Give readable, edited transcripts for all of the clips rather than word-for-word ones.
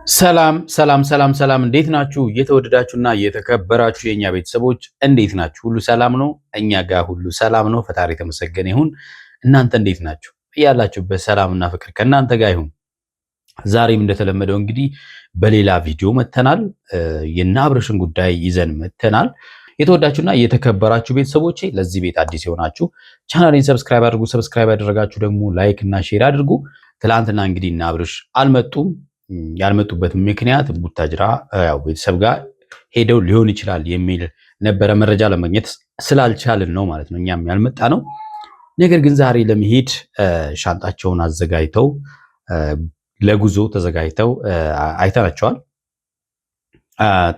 ሰላም ሰላም ሰላም ሰላም፣ እንዴት ናችሁ? እየተወደዳችሁና እየተከበራችሁ የኛ ቤተሰቦች እንዴት ናችሁ? ሁሉ ሰላም ነው? እኛ ጋር ሁሉ ሰላም ነው። ፈጣሪ የተመሰገነ ይሁን። እናንተ እንዴት ናችሁ? ያላችሁበት ሰላምና ፍቅር ከእናንተ ጋር ይሁን። ዛሬም እንደተለመደው እንግዲህ በሌላ ቪዲዮ መተናል። የእነ አብርሽን ጉዳይ ይዘን መተናል። የተወዳችሁና የተከበራችሁ ቤተሰቦቼ ለዚህ ቤት አዲስ የሆናችሁ ቻናሌን ሰብስክራይብ አድርጉ። ሰብስክራይብ ያደረጋችሁ ደግሞ ላይክ እና ሼር አድርጉ። ትላንትና እንግዲህ እነ አብርሽ አልመጡም። ያልመጡበት ምክንያት ቡታጅራ ያው ቤተሰብ ጋር ሄደው ሊሆን ይችላል የሚል ነበረ። መረጃ ለማግኘት ስላልቻልን ነው ማለት ነው እኛም ያልመጣ ነው። ነገር ግን ዛሬ ለመሄድ ሻንጣቸውን አዘጋጅተው ለጉዞ ተዘጋጅተው አይተናቸዋል።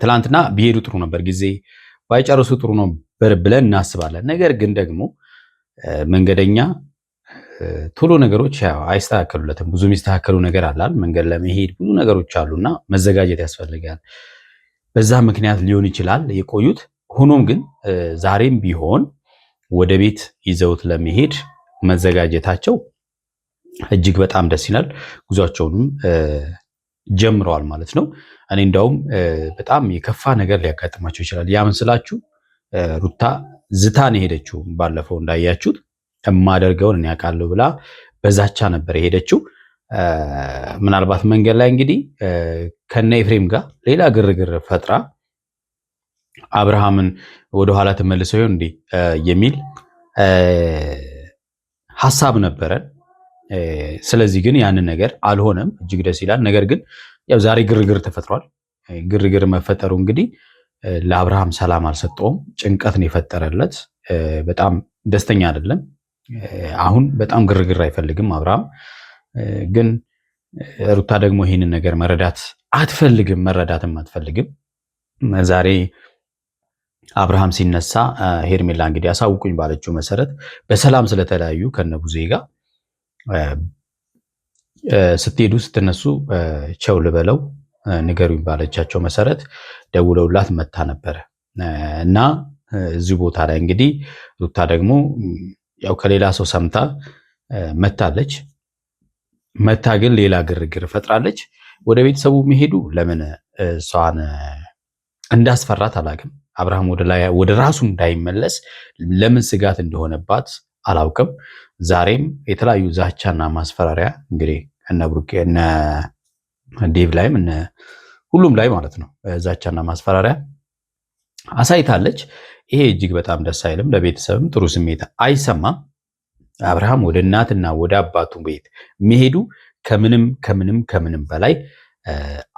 ትላንትና ቢሄዱ ጥሩ ነበር፣ ጊዜ ባይጨርሱ ጥሩ ነበር ብለን እናስባለን። ነገር ግን ደግሞ መንገደኛ ቶሎ ነገሮች አይስተካከሉለትም። ብዙ የሚስተካከሉ ነገር አላል። መንገድ ለመሄድ ብዙ ነገሮች አሉና መዘጋጀት ያስፈልጋል። በዛ ምክንያት ሊሆን ይችላል የቆዩት። ሆኖም ግን ዛሬም ቢሆን ወደ ቤት ይዘውት ለመሄድ መዘጋጀታቸው እጅግ በጣም ደስ ይላል። ጉዟቸውንም ጀምረዋል ማለት ነው። እኔ እንዳውም በጣም የከፋ ነገር ሊያጋጥማቸው ይችላል። ያ ስላችሁ ሩታ ዝታን የሄደችው ባለፈው እንዳያችሁት የማደርገውን እኔ አውቃለሁ ብላ በዛቻ ነበር የሄደችው። ምናልባት መንገድ ላይ እንግዲህ ከነ ኤፍሬም ጋር ሌላ ግርግር ፈጥራ አብርሃምን ወደኋላ ተመልሰው ይሆን እንዴ የሚል ሐሳብ ነበረን። ስለዚህ ግን ያንን ነገር አልሆነም። እጅግ ደስ ይላል። ነገር ግን ያው ዛሬ ግርግር ተፈጥሯል። ግርግር መፈጠሩ እንግዲህ ለአብርሃም ሰላም አልሰጠውም፣ ጭንቀትን የፈጠረለት በጣም ደስተኛ አይደለም። አሁን በጣም ግርግር አይፈልግም አብርሃም። ግን ሩታ ደግሞ ይህንን ነገር መረዳት አትፈልግም፣ መረዳትም አትፈልግም። ዛሬ አብርሃም ሲነሳ ሄርሜላ እንግዲህ አሳውቁኝ ባለችው መሰረት በሰላም ስለተለያዩ ከነቡዜ ጋር ስትሄዱ ስትነሱ ቸው ልበለው ንገሩኝ ባለቻቸው መሰረት ደውለውላት መታ ነበረ እና እዚህ ቦታ ላይ እንግዲህ ሩታ ደግሞ ያው ከሌላ ሰው ሰምታ መታለች። መታ ግን ሌላ ግርግር ፈጥራለች። ወደ ቤተሰቡ መሄዱ ለምን እሷን እንዳስፈራት አላውቅም። አብርሃም ወደ ራሱ እንዳይመለስ ለምን ስጋት እንደሆነባት አላውቅም። ዛሬም የተለያዩ ዛቻና ማስፈራሪያ እንግዲህ እነ ብሩክ እነ ዴቭ ላይም እነ ሁሉም ላይ ማለት ነው ዛቻና ማስፈራሪያ አሳይታለች። ይሄ እጅግ በጣም ደስ አይልም። ለቤተሰብም ጥሩ ስሜት አይሰማም። አብርሃም ወደ እናትና ወደ አባቱ ቤት መሄዱ ከምንም ከምንም ከምንም በላይ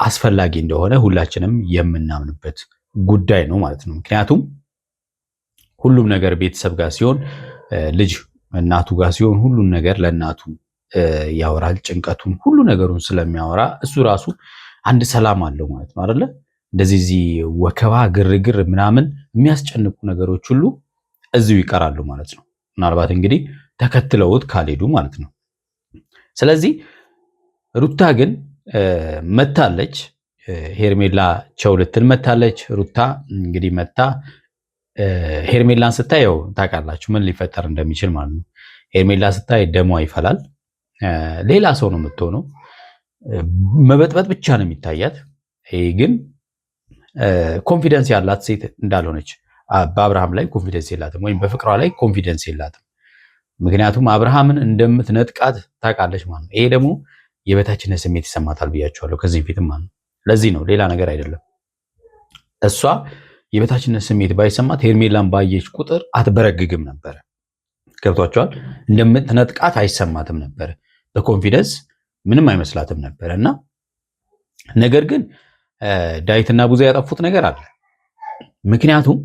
አስፈላጊ እንደሆነ ሁላችንም የምናምንበት ጉዳይ ነው ማለት ነው። ምክንያቱም ሁሉም ነገር ቤተሰብ ጋር ሲሆን ልጅ እናቱ ጋር ሲሆን ሁሉም ነገር ለእናቱ ያወራል። ጭንቀቱን ሁሉ ነገሩን ስለሚያወራ እሱ ራሱ አንድ ሰላም አለው ማለት ነው አይደለ? እንደዚህ ወከባ ግርግር ምናምን የሚያስጨንቁ ነገሮች ሁሉ እዚሁ ይቀራሉ ማለት ነው። ምናልባት እንግዲህ ተከትለውት ካልሄዱ ማለት ነው። ስለዚህ ሩታ ግን መታለች። ሄርሜላ ቸው ልትል መታለች። ሩታ እንግዲህ መታ ሄርሜላን ስታየው ታውቃላችሁ ምን ሊፈጠር እንደሚችል ማለት ነው። ሄርሜላ ስታይ ደሟ ይፈላል። ሌላ ሰው ነው የምትሆነው። መበጥበጥ ብቻ ነው የሚታያት። ይሄ ግን ኮንፊደንስ ያላት ሴት እንዳልሆነች በአብርሃም ላይ ኮንፊደንስ የላትም፣ ወይም በፍቅሯ ላይ ኮንፊደንስ የላትም። ምክንያቱም አብርሃምን እንደምትነጥቃት ታውቃለች ማለት ነው። ይሄ ደግሞ የበታችነት ስሜት ይሰማታል ብያቸዋለሁ ከዚህ ፊትም ማለት ነው። ለዚህ ነው ሌላ ነገር አይደለም። እሷ የበታችነት ስሜት ባይሰማት ሄርሜላን ባየች ቁጥር አትበረግግም ነበረ። ገብቷቸዋል። እንደምትነጥቃት አይሰማትም ነበረ። በኮንፊደንስ ምንም አይመስላትም ነበረ እና ነገር ግን ዳዊትና ቡዜ ያጠፉት ነገር አለ። ምክንያቱም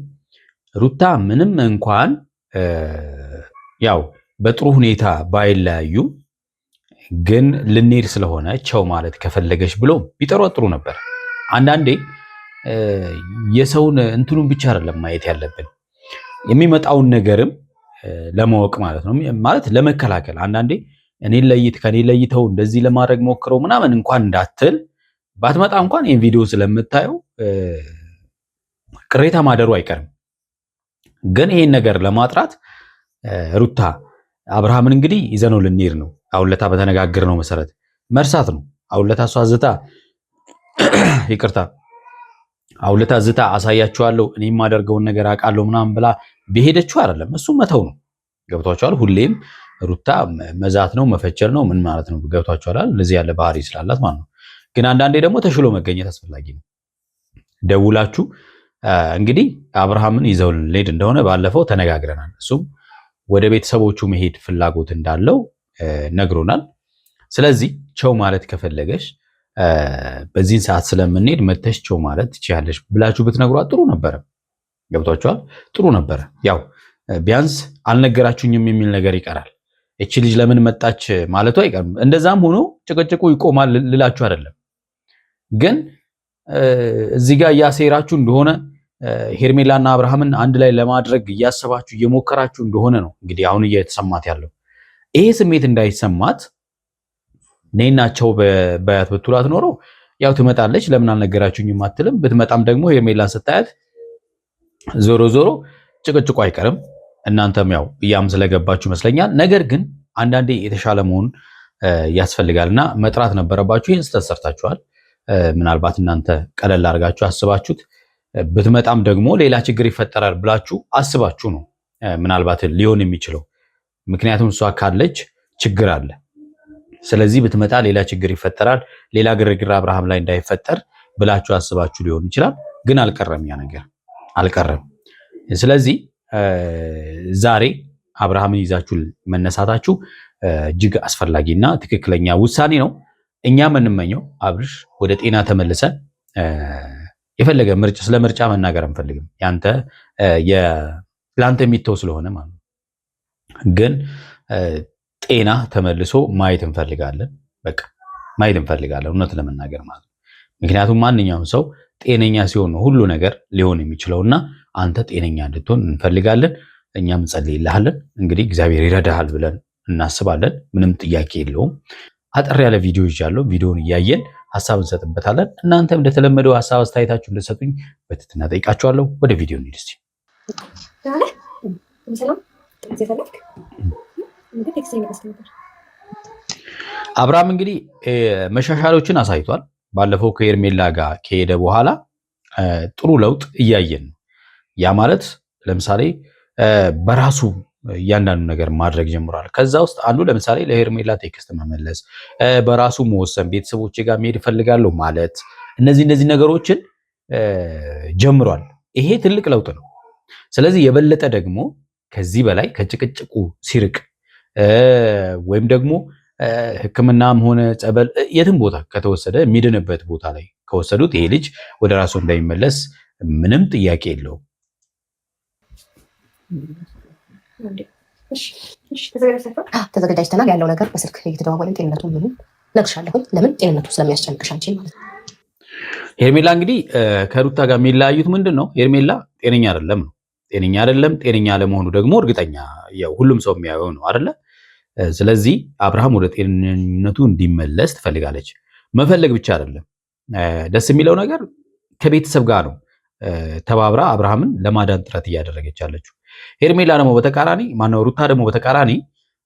ሩታ ምንም እንኳን ያው በጥሩ ሁኔታ ባይለያዩ ግን ልንሄድ ስለሆነ ቸው ማለት ከፈለገች ብሎ ቢጠሯጥሩ ነበር። አንዳንዴ የሰውን እንትኑን ብቻ አይደለም ማየት ያለብን የሚመጣውን ነገርም ለማወቅ ማለት ነው፣ ማለት ለመከላከል። አንዳንዴ ከኔ ለይተው እንደዚህ ለማድረግ ሞክረው ምናምን እንኳን እንዳትል ባትመጣ እንኳን ይህን ቪዲዮ ስለምታየው ቅሬታ ማደሩ አይቀርም። ግን ይሄን ነገር ለማጥራት ሩታ አብርሃምን እንግዲህ ይዘነው ልንሄድ ነው። አሁን ለታ በተነጋገርነው መሰረት መርሳት ነው። አሁን ለታ እሷ ዝታ ይቅርታ አውለታ ዝታ አሳያችኋለሁ እኔ የማደርገውን ነገር አውቃለሁ ምናምን ብላ በሄደችው አይደለም። እሱ መተው ነው። ገብቷችኋል? ሁሌም ሩታ መዛት ነው መፈቸር ነው ምን ማለት ነው? ገብቷችኋል? ለዚህ ያለ ባህሪ ስላላት ማለት ነው። ግን አንዳንዴ ደግሞ ተሽሎ መገኘት አስፈላጊ ነው። ደውላችሁ እንግዲህ አብርሃምን ይዘውን ልሄድ እንደሆነ ባለፈው ተነጋግረናል። እሱም ወደ ቤተሰቦቹ መሄድ ፍላጎት እንዳለው ነግሮናል። ስለዚህ ቸው ማለት ከፈለገሽ በዚህን ሰዓት ስለምንሄድ መተሽ ቸው ማለት ትችያለሽ ብላችሁ ብትነግሯት ጥሩ ነበረ። ገብቷችኋል? ጥሩ ነበረ። ያው ቢያንስ አልነገራችሁኝም የሚል ነገር ይቀራል። እቺ ልጅ ለምን መጣች ማለቱ አይቀርም። እንደዛም ሆኖ ጭቅጭቁ ይቆማል ልላችሁ አይደለም። ግን እዚህ ጋር እያሴራችሁ እንደሆነ ሄርሜላና አብርሃምን አንድ ላይ ለማድረግ እያሰባችሁ እየሞከራችሁ እንደሆነ ነው እንግዲህ አሁን እየተሰማት ያለው። ይሄ ስሜት እንዳይሰማት ነይናቸው በያት ብትሏት ኖሮ ያው ትመጣለች። ለምን አልነገራችሁኝም አትልም። ብትመጣም ደግሞ ሄርሜላን ስታያት ዞሮ ዞሮ ጭቅጭቁ አይቀርም። እናንተም ያው እያም ስለገባችሁ ይመስለኛል። ነገር ግን አንዳንዴ የተሻለ መሆን ያስፈልጋልና መጥራት ነበረባችሁ። ይህን ስህተት ሰርታችኋል። ምናልባት እናንተ ቀለል አድርጋችሁ አስባችሁት ብትመጣም ደግሞ ሌላ ችግር ይፈጠራል ብላችሁ አስባችሁ ነው ምናልባት ሊሆን የሚችለው። ምክንያቱም እሷ ካለች ችግር አለ። ስለዚህ ብትመጣ ሌላ ችግር ይፈጠራል፣ ሌላ ግርግር አብርሃም ላይ እንዳይፈጠር ብላችሁ አስባችሁ ሊሆን ይችላል። ግን አልቀረም፣ ያ ነገር አልቀረም። ስለዚህ ዛሬ አብርሃምን ይዛችሁ መነሳታችሁ እጅግ አስፈላጊና ትክክለኛ ውሳኔ ነው። እኛ የምንመኘው አብርሽ ወደ ጤና ተመልሰ የፈለገ ምርጫ ስለ ምርጫ መናገር አንፈልግም። ለአንተ የሚተው ስለሆነ ማለት ነው። ግን ጤና ተመልሶ ማየት እንፈልጋለን። በቃ ማየት እንፈልጋለን እውነት ለመናገር ማለት ነው። ምክንያቱም ማንኛውም ሰው ጤነኛ ሲሆን ነው ሁሉ ነገር ሊሆን የሚችለውና አንተ ጤነኛ እንድትሆን እንፈልጋለን። እኛም እንጸልይልሃለን። እንግዲህ እግዚአብሔር ይረዳሃል ብለን እናስባለን። ምንም ጥያቄ የለውም። አጠር ያለ ቪዲዮ ይዣለሁ። ቪዲዮውን እያየን ሀሳብ እንሰጥበታለን። እናንተም እንደተለመደው ሀሳብ አስተያየታችሁ እንድትሰጡኝ በትህትና ጠይቃችኋለሁ። ወደ ቪዲዮ እንሂድ እስቲ። አብርሃም እንግዲህ መሻሻሎችን አሳይቷል። ባለፈው ከሄርሜላ ጋር ከሄደ በኋላ ጥሩ ለውጥ እያየን ነው። ያ ማለት ለምሳሌ በራሱ እያንዳንዱ ነገር ማድረግ ጀምሯል። ከዛ ውስጥ አንዱ ለምሳሌ ለሄርሜላ ቴክስት መመለስ፣ በራሱ መወሰን፣ ቤተሰቦቼ ጋር መሄድ እፈልጋለሁ ማለት፣ እነዚህ ነገሮችን ጀምሯል። ይሄ ትልቅ ለውጥ ነው። ስለዚህ የበለጠ ደግሞ ከዚህ በላይ ከጭቅጭቁ ሲርቅ ወይም ደግሞ ሕክምናም ሆነ ጸበል የትም ቦታ ከተወሰደ የሚድንበት ቦታ ላይ ከወሰዱት ይሄ ልጅ ወደ ራሱ እንዳይመለስ ምንም ጥያቄ የለውም። ተዘጋጅተናል። ያለው ነገር በስልክ እየተደዋወልን ጤንነቱ ምንም እነግርሻለሁ። ለምን ጤንነቱ ስለሚያስጨንቅሽ አንቺ ማለት ነው። ሄርሜላ እንግዲህ ከሩታ ጋር የሚለያዩት ምንድን ነው? ሄርሜላ ጤነኛ አይደለም ነው። ጤነኛ አይደለም። ጤነኛ ለመሆኑ ደግሞ እርግጠኛ ያው ሁሉም ሰው የሚያየው ነው አይደለ? ስለዚህ አብርሃም ወደ ጤንነቱ እንዲመለስ ትፈልጋለች። መፈለግ ብቻ አይደለም፣ ደስ የሚለው ነገር ከቤተሰብ ጋር ነው ተባብራ አብርሃምን ለማዳን ጥረት እያደረገች ያለችው። ሄርሜላ ደግሞ በተቃራኒ ማነው ሩታ ደግሞ በተቃራኒ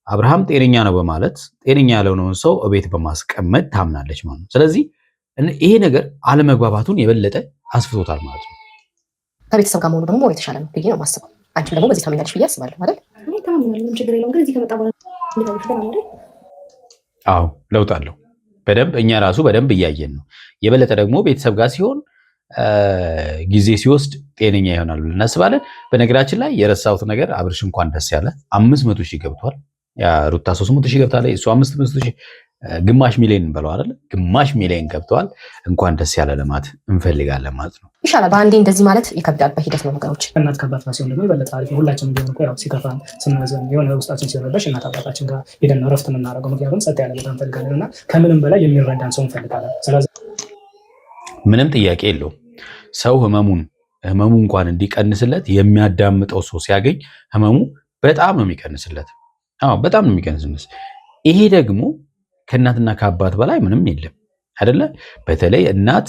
አብርሃም ጤነኛ ነው በማለት ጤነኛ ያልሆነውን ሰው እቤት በማስቀመጥ ታምናለች ማለት ነው። ስለዚህ ይሄ ነገር አለመግባባቱን የበለጠ አስፍቶታል ማለት ነው። ከቤተሰብ ጋር መሆኑ ደግሞ የተሻለ ነው ብዬ ነው የማስበው። አንቺም ደግሞ በዚህ ታምኛለሽ ብዬ አስባለሁ አይደል? አዎ ለውጥ አለው በደንብ እኛ ራሱ በደንብ እያየን ነው። የበለጠ ደግሞ ቤተሰብ ጋር ሲሆን ጊዜ ሲወስድ ጤነኛ ይሆናል ብለን እናስባለን። በነገራችን ላይ የረሳሁት ነገር አብርሽ እንኳን ደስ ያለ 500,000 ገብቷል። ሩታ 300,000 ገብታለች። እሱ 500,000 ግማሽ ሚሊዮን እንበለው አይደል? ግማሽ ሚሊዮን ገብተዋል። እንኳን ደስ ያለ ለማለት እንፈልጋለን ማለት ነው። ይሻላል። በአንዴ እንደዚህ ማለት ይከብዳል። በሂደት ነው ነገሮች። እናት ከአባት ጋር ሲሆን ደግሞ የበለጠ አሪፍ ነው። ሁላችንም ቢሆን እኮ ያው ሲከፋን ስናዘን የሆነ ውስጣችን ሲረበሽ እናት አባታችን ጋር ሄደን እረፍት የምናደርገው። ምክንያቱም ጸጥ ያለ ቦታ እንፈልጋለን እና ከምንም በላይ የሚረዳን ሰው እንፈልጋለን። ስለዚህ ምንም ጥያቄ የለውም። ሰው ህመሙ እንኳን እንዲቀንስለት የሚያዳምጠው ሰው ሲያገኝ ህመሙ በጣም ነው የሚቀንስለት። አዎ በጣም ነው የሚቀንስለት። ይሄ ደግሞ ከእናትና ከአባት በላይ ምንም የለም አይደለ? በተለይ እናት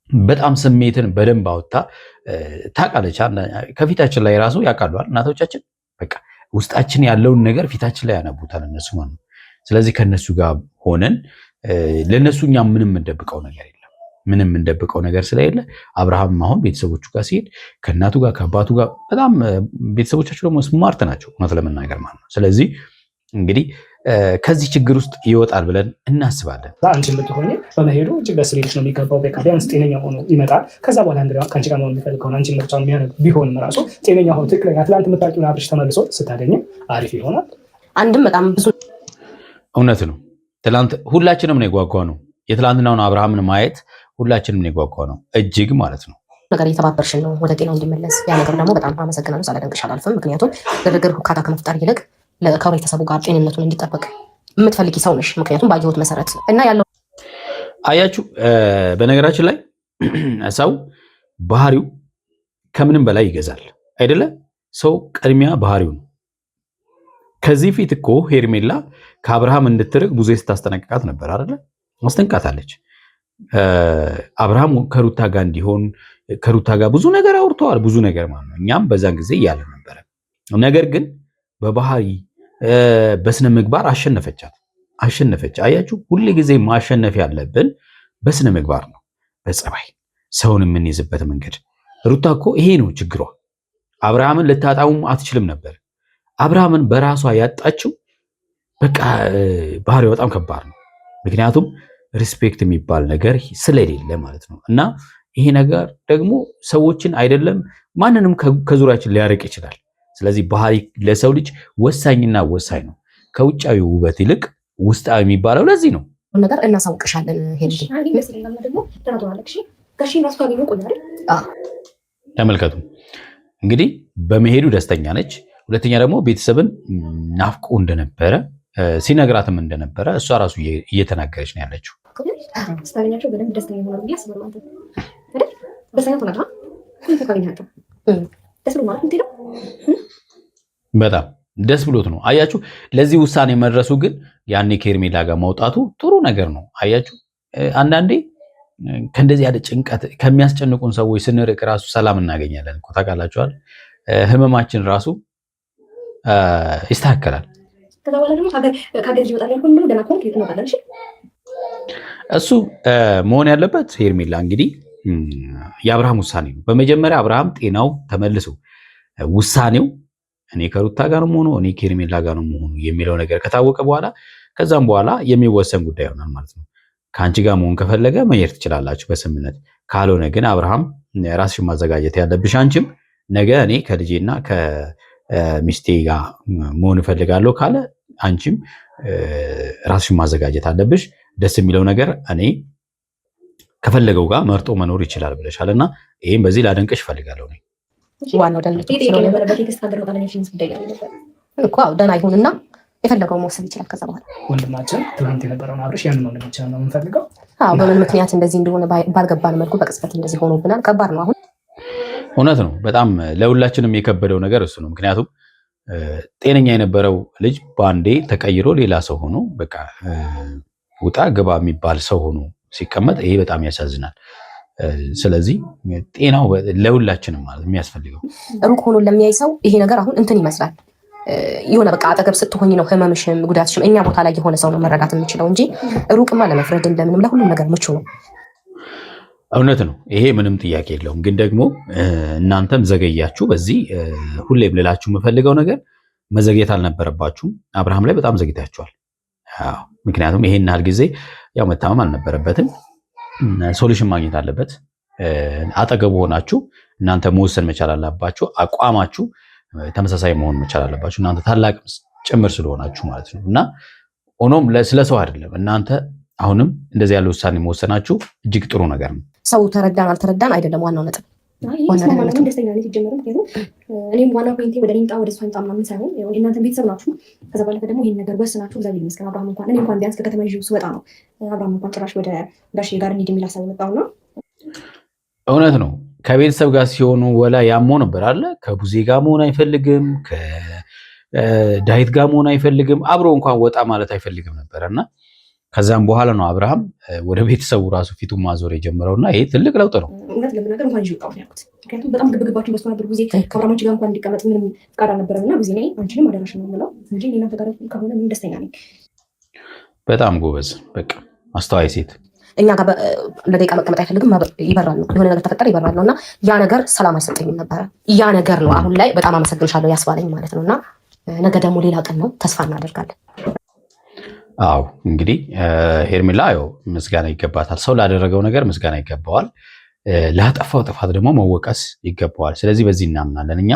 በጣም ስሜትን በደንብ አውጥታ ታውቃለች። ከፊታችን ላይ ራሱ ያውቃሉ እናቶቻችን። በቃ ውስጣችን ያለውን ነገር ፊታችን ላይ ያነቡታል እነሱ ማለት ነው። ስለዚህ ከነሱ ጋር ሆነን ለነሱ እኛ ምንም እንደብቀው ነገር የለም። ምንም እንደብቀው ነገር ስለሌለ አብርሃም አሁን ቤተሰቦቹ ጋር ሲሄድ ከእናቱ ጋር ከአባቱ ጋር በጣም ቤተሰቦቻቸው ደግሞ ስማርት ናቸው እውነት ለመናገር ማለት ነው። ስለዚህ እንግዲህ ከዚህ ችግር ውስጥ ይወጣል ብለን እናስባለን። አንቺን ብትሆኚ በመሄዱ እጅግ ደስ ሊልሽ ነው የሚገባው። በቃ ቢያንስ ጤነኛ ሆኖ ይመጣል። ከዛ በኋላ እንግዲህ ከአንቺ ጋር መሆን የሚፈልገውን አንቺን ምርጫ የሚያደርግ ቢሆንም ራሱ ጤነኛ ሆኖ ትክክለኛ ትላንት የምታውቂውን አብርሽ ተመልሶ ስታገኝ አሪፍ ይሆናል። አንድም በጣም ብዙ እውነት ነው። ትላንት ሁላችንም ነው የጓጓ ነው የትላንትናውን አብርሃምን ማየት ሁላችንም ነው የጓጓ ነው እጅግ ማለት ነው። ነገር እየተባበርሽን ነው ወደ ጤናው እንዲመለስ። ያ ነገር ደግሞ በጣም አመሰግናለሁ። ሳላደንቅሽ አላልፍም። ምክንያቱም ግርግር ሁካታ ከመፍጠር ይልቅ ከቤተሰቡ ጋር ጤንነቱን እንዲጠበቅ የምትፈልጊ ሰው ነሽ። ምክንያቱም ባየሁት መሰረት እና ያለው አያችሁ። በነገራችን ላይ ሰው ባህሪው ከምንም በላይ ይገዛል አይደለ? ሰው ቅድሚያ ባህሪው ነው። ከዚህ ፊት እኮ ሄርሜላ ከአብርሃም እንድትርቅ ብዙ ስታስጠነቅቃት ነበር አይደለ? አስጠንቅቃታለች። አብርሃም ከሩታ ጋር እንዲሆን ከሩታ ጋር ብዙ ነገር አውርተዋል። ብዙ ነገር ማለት ነው። እኛም በዛን ጊዜ እያለ ነበረ። ነገር ግን በባህሪ በስነ ምግባር አሸነፈች። አያችሁ፣ ሁል ጊዜ ማሸነፍ ያለብን በስነ ምግባር ነው፣ በጸባይ ሰውን የምንይዝበት መንገድ። ሩታ እኮ ይሄ ነው ችግሯ። አብርሃምን ልታጣውም አትችልም ነበር። አብርሃምን በራሷ ያጣችው በቃ ባህሪው በጣም ከባድ ነው። ምክንያቱም ሪስፔክት የሚባል ነገር ስለሌለ ማለት ነው። እና ይሄ ነገር ደግሞ ሰዎችን አይደለም ማንንም ከዙሪያችን ሊያርቅ ይችላል። ስለዚህ ባህሪ ለሰው ልጅ ወሳኝና ወሳኝ ነው። ከውጫዊ ውበት ይልቅ ውስጣዊ የሚባለው ለዚህ ነው። ነገር እናሳውቅሻለን። ተመልከቱ እንግዲህ በመሄዱ ደስተኛ ነች። ሁለተኛ ደግሞ ቤተሰብን ናፍቆ እንደነበረ ሲነግራትም እንደነበረ እሷ ራሱ እየተናገረች ነው ያለችው። በጣም ደስ ብሎት ነው። አያችሁ፣ ለዚህ ውሳኔ መድረሱ ግን ያኔ ከሄርሜላ ጋር መውጣቱ ጥሩ ነገር ነው። አያችሁ፣ አንዳንዴ ከእንደዚህ ያለ ጭንቀት ከሚያስጨንቁን ሰዎች ስንርቅ ራሱ ሰላም እናገኛለን እኮ ታውቃላችኋል። ህመማችን ራሱ ይስተካከላል። እሱ መሆን ያለበት ሄርሜላ እንግዲህ የአብርሃም ውሳኔ ነው። በመጀመሪያ አብርሃም ጤናው ተመልሶ ውሳኔው እኔ ከሩታ ጋር ነው የምሆነው እኔ ከሄርሜላ ጋር ነው የምሆነው የሚለው ነገር ከታወቀ በኋላ ከዛም በኋላ የሚወሰን ጉዳይ ይሆናል ማለት ነው። ከአንቺ ጋር መሆን ከፈለገ መሄድ ትችላላችሁ በስምምነት። ካልሆነ ግን አብርሃም ራስሽን ማዘጋጀት ያለብሽ አንቺም ነገ እኔ ከልጄና ከሚስቴ ጋር መሆን እፈልጋለሁ ካለ አንቺም ራስሽን ማዘጋጀት አለብሽ። ደስ የሚለው ነገር እኔ ከፈለገው ጋር መርጦ መኖር ይችላል ብለሻል እና ይህም በዚህ ላደንቅሽ እፈልጋለሁ። ደህና ይሁንና የፈለገው መውሰድ ይችላል። ከዛ በኋላ ወንድማችን ትናንት የነበረውን አብርሽ ያንን ወንድማችን ነው የምንፈልገው። በምን ምክንያት እንደዚህ እንደሆነ ባልገባን መልኩ በቅጽበት እንደዚህ ሆኖብናል። ከባድ ነው። አሁን እውነት ነው። በጣም ለሁላችንም የከበደው ነገር እሱ ነው። ምክንያቱም ጤነኛ የነበረው ልጅ በአንዴ ተቀይሮ ሌላ ሰው ሆኖ በቃ ውጣ ግባ የሚባል ሰው ሆኖ ሲቀመጥ ይሄ በጣም ያሳዝናል። ስለዚህ ጤናው ለሁላችንም ማለት የሚያስፈልገው ሩቅ ሆኖ ለሚያይ ሰው ይሄ ነገር አሁን እንትን ይመስላል። የሆነ በቃ አጠገብ ስትሆኝ ነው ህመምሽም ጉዳትሽም እኛ ቦታ ላይ የሆነ ሰው ነው መረዳት የሚችለው እንጂ ሩቅማ ለመፍረድ እንደምንም ለሁሉም ነገር ምቹ ነው። እውነት ነው። ይሄ ምንም ጥያቄ የለውም። ግን ደግሞ እናንተም ዘገያችሁ። በዚህ ሁሌም ልላችሁ የምፈልገው ነገር መዘግየት አልነበረባችሁም። አብርሃም ላይ በጣም ዘግይታችኋል። ምክንያቱም ይሄን ያህል ጊዜ ያው መታመም አልነበረበትም። ሶሉሽን ማግኘት አለበት። አጠገቡ ሆናችሁ እናንተ መወሰን መቻል አለባችሁ። አቋማችሁ ተመሳሳይ መሆን መቻል አለባችሁ። እናንተ ታላቅ ጭምር ስለሆናችሁ ማለት ነው። እና ሆኖም ስለ ሰው አይደለም። እናንተ አሁንም እንደዚህ ያለ ውሳኔ መወሰናችሁ እጅግ ጥሩ ነገር ነው። ሰው ተረዳን አልተረዳን አይደለም ዋናው ነጥብ። እኔም ዋና ፖይንቴ ወደ ሊምጣ ወደ እሷ ይምጣ ምናምን ሳይሆን እናንተ ቤተሰብ ናችሁ። ከዛ ባለፈ ደግሞ ይህን ነገር ወስናችሁ እግዚአብሔር ይመስገን አብርሃም እንኳን እኔ እንኳን ቢያንስ ከከተማ ይዤው ስወጣ ነው አብርሃም እንኳን ጭራሽ ወደ ጋሼ ጋር እንሂድ የሚል ሀሳብ መጣውና እውነት ነው። ከቤተሰብ ጋር ሲሆኑ ወላ ያሞ ነበር አለ ከቡዜ ጋር መሆን አይፈልግም፣ ከዳዊት ጋር መሆን አይፈልግም፣ አብሮ እንኳን ወጣ ማለት አይፈልግም ነበርና ከዛም በኋላ ነው አብርሃም ወደ ቤተሰቡ ራሱ ፊቱን ማዞር የጀመረውና ይሄ ትልቅ ለውጥ ነው። እውነት ለመናገር እንኳን ይወጣው ያልኩት ምክንያቱም በጣም ግብግባችን በስቶ ነበር። ጊዜ ከአብርሃም ጋር እንኳን እንዲቀመጥ ምንም ፍቃድ አልነበረምና ጊዜ ነኝ አንቺንም አደራሽ ነው የምለው እንጂ እናንተ ጋር ከሆነ ምን ደስተኛ ነኝ። በጣም ጎበዝ። በቃ አስተዋይ ሴት እኛ ጋር ለደቂቃ መቀመጥ አይፈልግም። ይበራል ነው የሆነ ነገር ተፈጠረ ይበራል ነው እና ያ ነገር ሰላም አይሰጠኝም ነበረ። ያ ነገር ነው አሁን ላይ በጣም አመሰግንሻለሁ ያስባለኝ ማለት ነው። እና ነገ ደግሞ ሌላ ቀን ነው፣ ተስፋ እናደርጋለን። አዎ እንግዲህ ሄርሜላ ያው ምስጋና ይገባታል። ሰው ላደረገው ነገር ምስጋና ይገባዋል። ላጠፋው ጥፋት ደግሞ መወቀስ ይገባዋል። ስለዚህ በዚህ እናምናለን እኛ።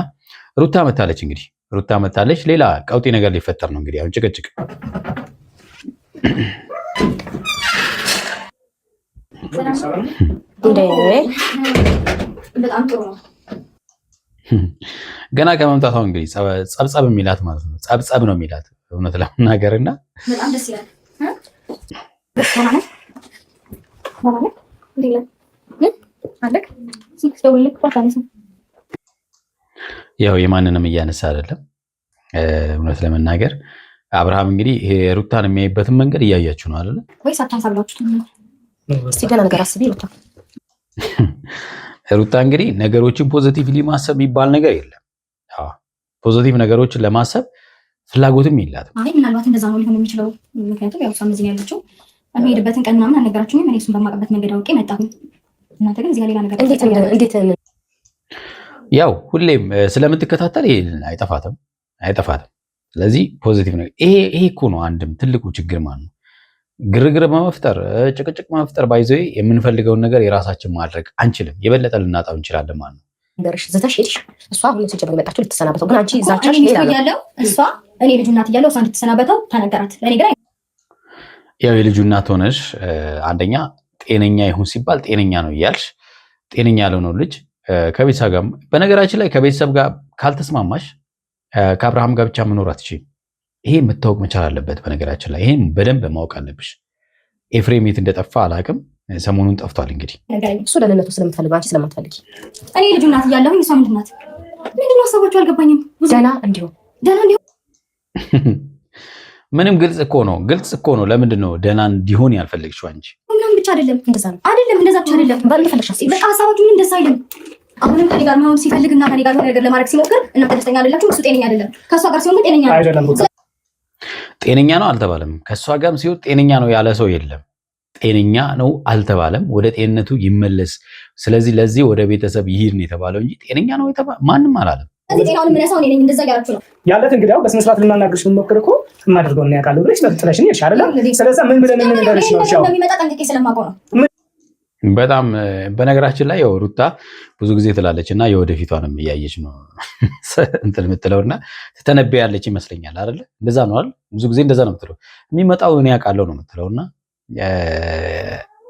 ሩታ መታለች እንግዲህ ሩታ መታለች። ሌላ ቀውጢ ነገር ሊፈጠር ነው እንግዲህ አሁን ጭቅጭቅ ገና ከመምጣቷ እንግዲህ ጸብጸብ የሚላት ማለት ነው። ጸብጸብ ነው የሚላት እውነት ለመናገርና በጣም ደስ ይላል። ያው የማንንም እያነሳ አይደለም። እውነት ለመናገር አብርሃም እንግዲህ ይሄ ሩታን የሚያይበትን መንገድ እያያችሁ ነው አይደለ? ወይስ አታሳብላችሁ? እስቲ ገና ነገር አስቢ ሩታ። ሩታ እንግዲህ ነገሮችን ፖዚቲቭሊ ማሰብ የሚባል ነገር የለም። አዎ ፖዚቲቭ ነገሮችን ለማሰብ ፍላጎትም የላትም። አይ ምናልባት እንደዛ ነው ሊሆን የሚችለው። ምክንያቱም ያው እሷም እዚህ ነው ያለችው። የሚሄድበትን ቀን ምናምን አልነገራችሁኝም። እኔ እሱን በማውቅበት መንገድ አውቄ መጣሁኝ። እናንተ ግን እዚህ ጋር ሌላ ነገር እንዴት ያው ሁሌም ስለምትከታተል አይጠፋትም። ስለዚህ ፖዚቲቭ ነገር ይሄ እኮ ነው አንድም ትልቁ ችግር ማለት ነው። ግርግር በመፍጠር ጭቅጭቅ በመፍጠር ባይዘው የምንፈልገውን ነገር የራሳችን ማድረግ አንችልም። የበለጠ ልናጣው እንችላለን ማለት ነው። እንደርሽ ዘተሽ ሄድሽ እሷ አሁን ሲጀምር የመጣችው ልትሰናበተው ግን አንቺ ዛቻሽ ያለው እሷ እኔ ልጁ እናት እያለሁ እሷ እንድትሰናበተው ተነገራት። ለእኔ ግን ያው የልጁ እናት ሆነሽ አንደኛ ጤነኛ ይሁን ሲባል ጤነኛ ነው እያልሽ ጤነኛ ያልሆነው ልጅ ከቤተሰብ ጋር በነገራችን ላይ ከቤተሰብ ጋር ካልተስማማሽ ከአብርሃም ጋር ብቻ መኖር አትችይም። ይሄ መታወቅ መቻል አለበት። በነገራችን ላይ ይሄን በደንብ ማወቅ አለብሽ። ኤፍሬም የት እንደጠፋ አላውቅም። ሰሞኑን ጠፍቷል። እንግዲህ እሱ ደህንነቱ ስለምትፈልግ አንቺ ስለማትፈልጊ እኔ ልጁ እናት እያለሁኝ እሷ ምንድን ናት? ምንድን ነው ሀሳቦቹ አልገባኝም። ደህና እንዲሁ ምንም ግልጽ እኮ ነው። ለምንድን ነው ደህና እንዲሆን ያልፈለግሽው አንቺ? ምንም ብቻ አይደለም እንደዛ ነው አይደለም እንደዛ ብቻ አይደለም። ባልፈለግሽ አስቢ። በቃ ሀሳቦቹ ምን ደስ አይልም። አሁንም ከኔ ጋር መሆን ሲፈልግና ከኔ ጋር ነገር ለማድረግ ሲሞክር እናንተ ደስተኛ አይደላችሁም። እሱ ጤነኛ አይደለም። ከእሷ ጋር ሲሆን ጤነኛ ነው አይደለም። ጤነኛ ነው አልተባለም። ከእሷ ጋርም ሲሆን ጤነኛ ነው ያለ ሰው የለም። ጤነኛ ነው አልተባለም። ወደ ጤንነቱ ይመለስ፣ ስለዚህ ለዚህ ወደ ቤተሰብ ይሂድ ነው የተባለው እንጂ ጤነኛ ነው ማንም አላለም። ስለዚህ ጤናውን የምነሳው እኔ ነኝ። እንደዛ እያላችሁ ነው ያለት እንግዲህ አሁን በስነ ስርዓት ልናናግርሽ ብንሞክር እኮ የማደርገው እና ያውቃለሁ ብለሽ ጥለሽኝ ሄድሽ አይደለ? ስለዚህ ምን ብለን እንደምንደርሽ ነው ሻው እንደሚመጣ ጠንቅቄ ስለማውቀው ነው። በጣም በነገራችን ላይ ያው ሩታ ብዙ ጊዜ ትላለች እና የወደፊቷንም እያየች ነው እንትን የምትለውና ትተነበያለች ይመስለኛል አይደለ? እንደዛ ነው አይደል? ብዙ ጊዜ እንደዛ ነው የምትለው። የሚመጣው እኔ ያውቃለሁ ነው የምትለውና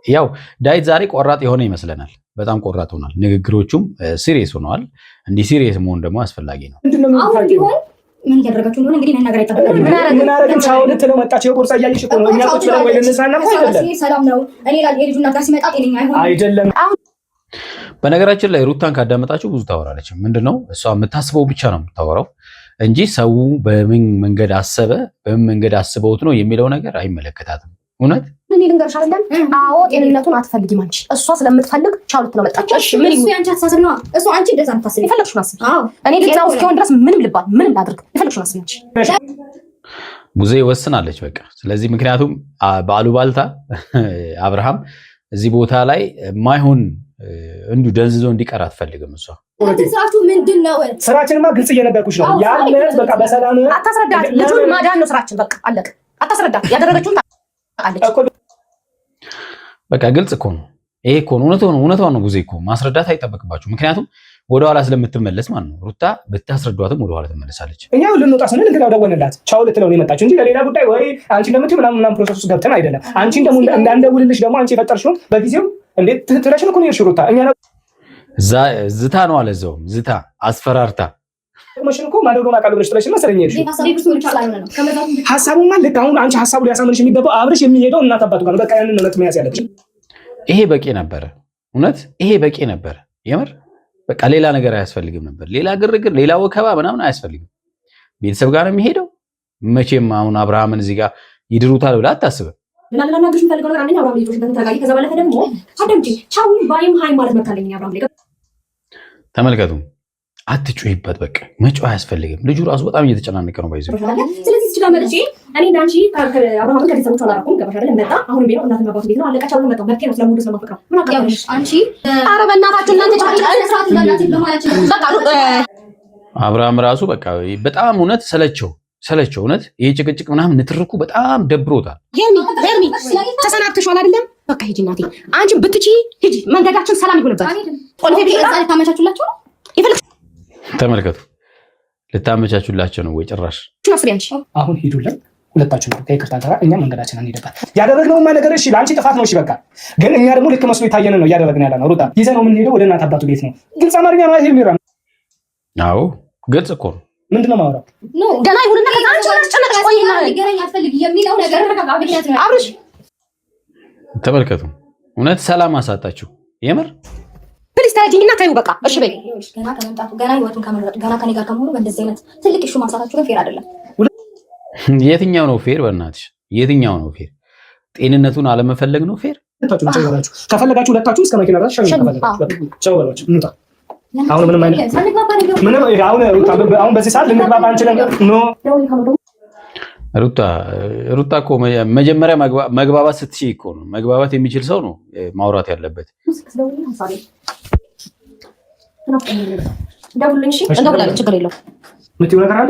ያው ዳዊት ዛሬ ቆራጥ የሆነ ይመስለናል። በጣም ቆራጥ ሆኗል። ንግግሮቹም ሲሪየስ ሆነዋል። እንዲህ ሲሪየስ መሆን ደግሞ አስፈላጊ ነው። አሁን ቢሆን ምን እያደረጋችሁ እንደሆነ እንግዲህ መናገር አይጠበቅም። ምን አረግን? ቻው ልትለው መጣች። የቦርሳ እያየሽ እኮ ነው። እኛ ቁጭ ብለን ወይ ልንሳና እኮ አይደለም። ሰላም ነው። እኔ የልጁ እናት ጋር ሲመጣ ጤነኛ አይደለም። በነገራችን ላይ ሩታን ካዳመጣችሁ ብዙ ታወራለች። ምንድነው እሷ የምታስበው ብቻ ነው የምታወራው እንጂ ሰው በምን መንገድ አሰበ በምን መንገድ አስበውት ነው የሚለው ነገር አይመለከታትም። እውነት ምን ልንገርሽ አይደለም? አዎ ጤንነቱን አትፈልጊም አንቺ። እሷ ስለምትፈልግ ቻው ልትለው መጣች። እሺ ምን እሱ ያንቺ አስተሳሰብ ነው። እሱ አንቺ እንደዛ አታስቢ። የፈለግሽውን አስቢ። እኔ ጤናው እስኪሆን ድረስ ምንም ልባል ምንም ላድርግ። የፈለግሽውን አስቢ አንቺ። ቡዜ ወስናለች በቃ። ስለዚህ ምክንያቱም በአሉባልታ አብርሃም እዚህ ቦታ ላይ ማይሆን እንዲሁ ደንዝዞ እንዲቀር አትፈልግም እሷ። ስራችሁ ምንድን ነው? ስራችንማ ግልጽ እየነገርኩሽ ነው ያለ። በቃ በሰላም አታስረዳት። ልጁን ማዳን ነው ስራችን። በቃ አለቀ። አታስረዳት። ያደረገችውን በቃ ግልጽ እኮ ነው። ይሄ እኮ ነው እውነቷን ነው። ቡዜ እኮ ማስረዳት አይጠበቅባችሁ። ምክንያቱም ወደኋላ ስለምትመለስ ማለት ነው። ሩታ ብታስረዷትም ወደኋላ ትመለሳለች። እኛ ልንወጣ ስንል እንግዲህ ደወልንላት ቻው ልትለው ነው የመጣችው እንጂ ለሌላ ጉዳይ ወይ አንቺ እንደምትይው ምናምን ፕሮሰስ ውስጥ ገብተን አይደለም። አንቺ ደግሞ እንዳንደውልልሽ ደግሞ አንቺ የፈጠርሽውን በጊዜው እንዴት ትረሽን እኮ ነው የሄድሽው ሩታ። እኛ ዝታ ነው አለ እዛውም ዝታ አስፈራርታ መሽን እኮ ማደጎ ማቃለ ብለሽ ትረሽን መሰለኝ የሄድሽው። ሀሳቡማ ልክ አሁን አንቺ ሀሳቡ ሊያሳምንሽ የሚገባው አብርሽ የሚሄደው እናት አባቱ ጋር ነው። በቃ ያንን ነው መያዝ ያለብሽ። ይሄ በቂ ነበረ። እውነት ይሄ በቂ ነበረ። የምር በቃ ሌላ ነገር አያስፈልግም ነበር። ሌላ ግርግር፣ ሌላ ወከባ ምናምን አያስፈልግም። ቤተሰብ ጋር ነው የሚሄደው። መቼም አሁን አብርሃምን እዚህ ጋር ይድሩታል ብላ አታስብም። ለማናገርሽ የምፈልገው ነገር አንደኛ አብርሃም ልጆች ተረጋጊ። ከዛ ባለፈ ደግሞ አደምጪ ቻው ባይም ሃይ ማለት መካለኝ አብርሃም ልጅ ተመልከቱ። አትጩይበት። በቃ መጮህ አያስፈልግም። ልጁ ራሱ በጣም እየተጨናነቀ ነው። ባይዘው ስለዚህ እዚህ ጋር መጥቼ እኔ እንዳንቺ አብርሃምን ከቤተሰቦቹ አላረኩም። ገባሽ አይደል? መጣ አሁን ቢሮ እናትና አባቱ ቤት ነው አለቀች። አሁን መጣ መጥቼ ነው ስለሙዱ ስለማፈቅረው ምን አቀያለሽ አንቺ? ኧረ በእናታችሁ እናንተ አብርሃም ራሱ በቃ በጣም እውነት ሰለቸው እውነት ይሄ ጭቅጭቅ ምናምን ንትርኩ በጣም ደብሮታል። ሄርሚ ተሰናብተሽዋል አይደለም? በቃ ሂጂ እናቴ፣ አንቺ ብትቺ ሂጂ፣ መንገዳችን ሰላም ይሁንበት። ቆልፌ ታመቻቹላችሁ ነው ተመልከቱ፣ ልታመቻቹላቸው ነው ወይ ጭራሽ? አሁን ሂዱልን ሁለታችሁ ነው ከይቅርታ ጋር እኛ መንገዳችን እንሄድበት። ያደረግነውማ ነገር እሺ ለአንቺ ጥፋት ነው እሺ በቃ። ግን እኛ ደግሞ ልክ መስሎ የታየን ነው እያደረግን ያለ ነው። ሩታ ይዘህ ነው የምንሄደው ወደ እናት አባቱ ቤት ነው። ግልጽ አማርኛ ነው አይሄ ሚራ። አዎ ግልጽ እኮ ነው። ምንድነው ማውራት ነው ገና ይሁንና ከዛ አንቺ ተጨነቅሽ ቆይና ሊገናኝ አትፈልግ የሚለው ነገር አብርሽ ተመልከቱ፣ እውነት ሰላም አሳጣችሁ የምር። ፕሊስ ተረጂኝና ታዩ በቃ እሺ በይ። ገና ከመምጣቱ ገና ህይወቱን ከመረጡ ገና ከኔ ጋር ከመሆኑ በእንደዚህ አይነት ትልቅ ኢሹ ማንሳታችሁ ግን ፌር አይደለም። የትኛው ነው ፌር? በእናትሽ የትኛው ነው ፌር? ጤንነቱን አለመፈለግ ነው ፌር? ከፈለጋችሁ ሁለታችሁ እስከ መኪና ድረስ ሸኙ። ከፈለጋችሁ ቻው በሏቸው እንውጣ። አሁን ምንም አይነት ምንም አሁን በዚህ ሰዓት ልንግባባ አንችልም። ኖ ሩታ እኮ መጀመሪያ መግባባት ስትችይ እኮ ነው። መግባባት የሚችል ሰው ነው ማውራት ያለበት። እንደውላለን፣ ችግር የለውም። የምትይው ነገር አለ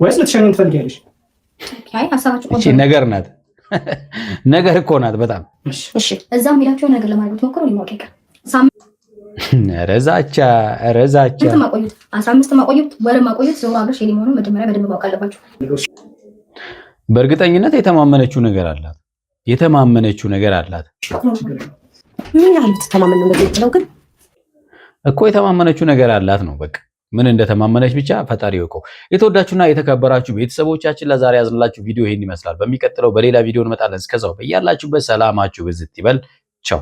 ወይስ ልትሸኝ ትፈልጊያለሽ? እሺ ነገር ናት፣ ነገር እኮ ናት በጣም እሺ። እዛም ሄዳችሁ ነገር ለማድረግ ሞክሩ። ይሞቀቀ ረዛቻ 15 ማቆየት ወር ማቆየት ዘው አብረሽ የሊሞኑ መጀመሪያ በደንብ ማወቅ አለባችሁ። በእርግጠኝነት የተማመነችው ነገር አላት። ምን ያህል ተማመነ ነው ግን እኮ የተማመነችው ነገር አላት ነው በቃ። ምን እንደተማመነች ብቻ ፈጣሪ ይወቀው። የተወዳችሁና የተከበራችሁ ቤተሰቦቻችን ለዛሬ ያዝንላችሁ ቪዲዮ ይሄን ይመስላል። በሚቀጥለው በሌላ ቪዲዮ እንመጣለን። እስከዛው በያላችሁበት ሰላማችሁ ብዝት ይበል። ቻው